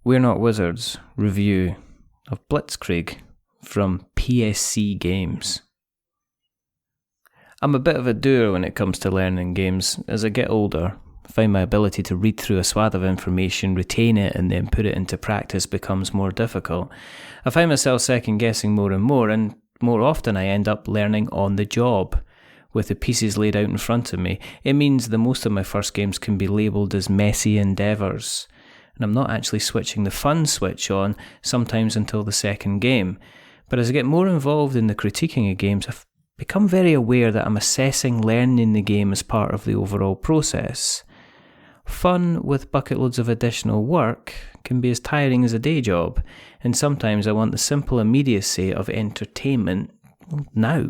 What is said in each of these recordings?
We're Not Wizards review of Blitzkrieg from PSC Games. I'm a bit of a doer when it comes to learning games. As I get older, I find my ability to read through a swath of information, retain it, and then put it into practice becomes more difficult. I find myself second-guessing more and more often I end up learning on the job, with the pieces laid out in front of me. It means that most of my first games can be labelled as messy endeavours, and I'm not actually switching the fun switch on, sometimes until the second game. But as I get more involved in the critiquing of games, I've become very aware that I'm assessing learning the game as part of the overall process. Fun with bucket loads of additional work can be as tiring as a day job, and sometimes I want the simple immediacy of entertainment now.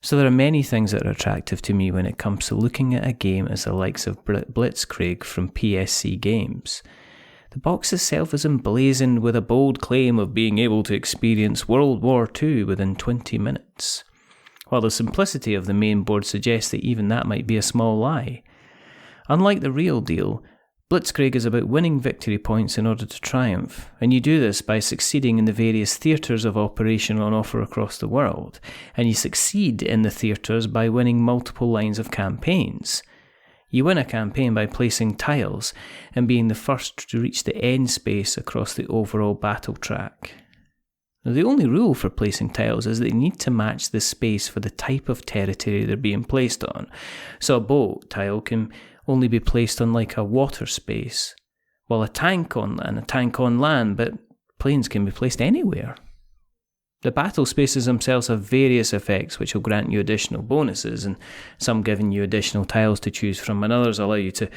So there are many things that are attractive to me when it comes to looking at a game as the likes of Blitzkrieg from PSC Games. The box itself is emblazoned with a bold claim of being able to experience World War II within 20 minutes, while the simplicity of the main board suggests that even that might be a small lie. Unlike the real deal, Blitzkrieg is about winning victory points in order to triumph, and you do this by succeeding in the various theatres of operation on offer across the world, and you succeed in the theatres by winning multiple lines of campaigns. You win a campaign by placing tiles and being the first to reach the end space across the overall battle track. Now, the only rule for placing tiles is they need to match the space for the type of territory they're being placed on. So a boat tile can only be placed on like a water space, while a tank on land, but planes can be placed anywhere. The battle spaces themselves have various effects which will grant you additional bonuses, and some giving you additional tiles to choose from, and others allow you to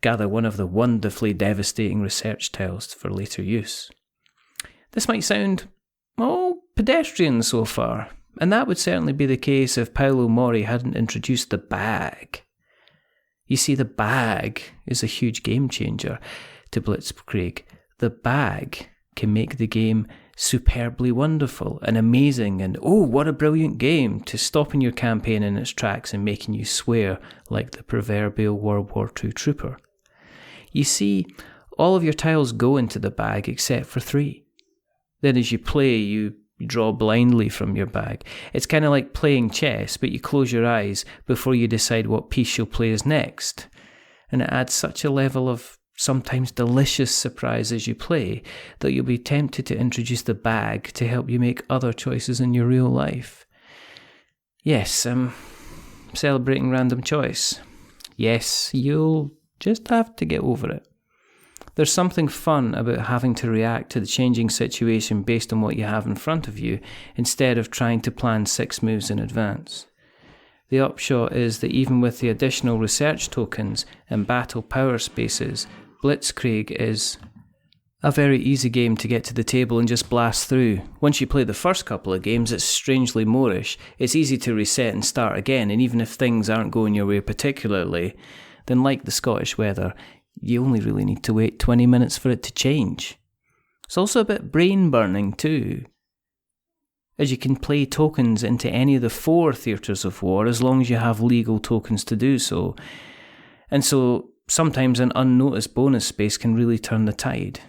gather one of the wonderfully devastating research tiles for later use. This might sound, pedestrian so far, and that would certainly be the case if Paolo Mori hadn't introduced the bag. You see, the bag is a huge game changer to Blitzkrieg. The bag can make the game superbly wonderful and amazing and, what a brilliant game, to stopping your campaign in its tracks and making you swear like the proverbial World War II trooper. You see, all of your tiles go into the bag except for 3. Then as you play, you draw blindly from your bag. It's kind of like playing chess, but you close your eyes before you decide what piece you'll play as next. And it adds such a level of sometimes delicious surprise as you play that you'll be tempted to introduce the bag to help you make other choices in your real life. Yes, I'm celebrating random choice. Yes, you'll just have to get over it. There's something fun about having to react to the changing situation based on what you have in front of you, instead of trying to plan 6 moves in advance. The upshot is that even with the additional research tokens and battle power spaces, Blitzkrieg is a very easy game to get to the table and just blast through. Once you play the first couple of games, it's strangely Moorish. It's easy to reset and start again, and even if things aren't going your way particularly, then like the Scottish weather, you only really need to wait 20 minutes for it to change. It's also a bit brain-burning too, as you can play tokens into any of the 4 theatres of war as long as you have legal tokens to do so. And so sometimes an unnoticed bonus space can really turn the tide.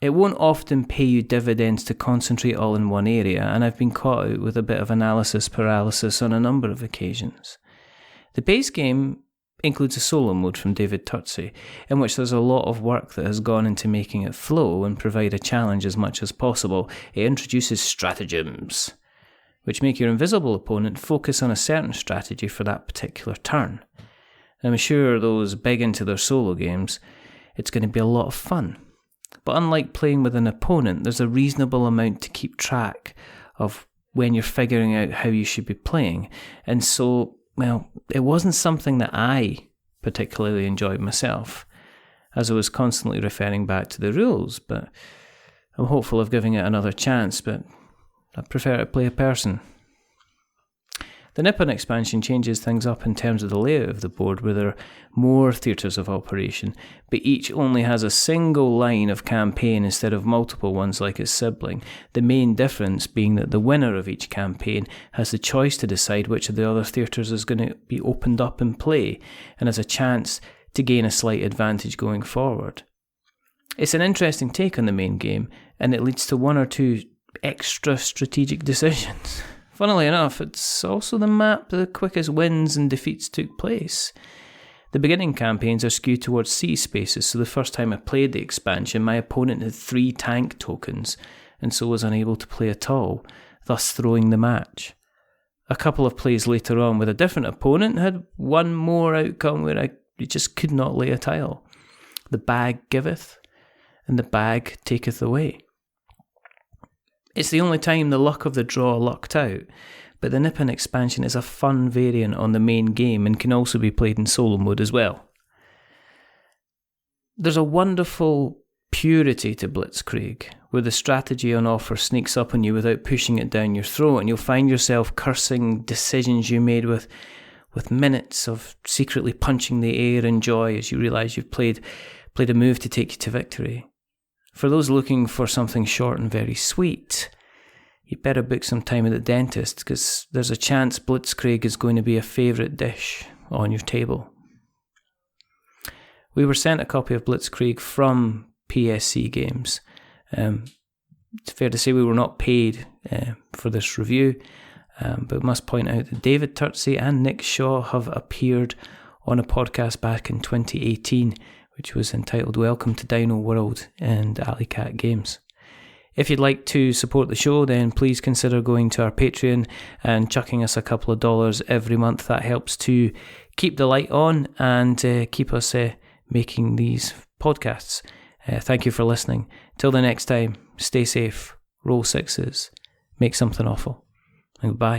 It won't often pay you dividends to concentrate all in one area, and I've been caught out with a bit of analysis paralysis on a number of occasions. The base game includes a solo mode from David Turtsey, in which there's a lot of work that has gone into making it flow and provide a challenge as much as possible. It introduces stratagems, which make your invisible opponent focus on a certain strategy for that particular turn. I'm sure those big into their solo games, it's going to be a lot of fun. But unlike playing with an opponent, there's a reasonable amount to keep track of when you're figuring out how you should be playing. And so, it wasn't something that I particularly enjoyed myself, as I was constantly referring back to the rules, but I'm hopeful of giving it another chance, but I prefer to play a person. The Nippon expansion changes things up in terms of the layout of the board, where there are more theatres of operation, but each only has a single line of campaign instead of multiple ones like its sibling. The main difference being that the winner of each campaign has the choice to decide which of the other theatres is going to be opened up in play, and has a chance to gain a slight advantage going forward. It's an interesting take on the main game, and it leads to one or two extra strategic decisions. Funnily enough, it's also the map the quickest wins and defeats took place. The beginning campaigns are skewed towards sea spaces, so the first time I played the expansion, my opponent had 3 tank tokens, and so was unable to play at all, thus throwing the match. A couple of plays later on with a different opponent had one more outcome where I just could not lay a tile. The bag giveth, and the bag taketh away. It's the only time the luck of the draw lucked out, but the Nippon expansion is a fun variant on the main game and can also be played in solo mode as well. There's a wonderful purity to Blitzkrieg, where the strategy on offer sneaks up on you without pushing it down your throat, and you'll find yourself cursing decisions you made with minutes of secretly punching the air in joy as you realise you've played a move to take you to victory. For those looking for something short and very sweet, you'd better book some time at the dentist, because there's a chance Blitzkrieg is going to be a favourite dish on your table. We were sent a copy of Blitzkrieg from PSC Games. It's fair to say we were not paid for this review, but must point out that David Turtsey and Nick Shaw have appeared on a podcast back in 2018, which was entitled Welcome to Dino World and Alley Cat Games. If you'd like to support the show, then please consider going to our Patreon and chucking us a couple of dollars every month. That helps to keep the light on and keep us making these podcasts. Thank you for listening. Till the next time, stay safe, roll 6s, make something awful, and goodbye.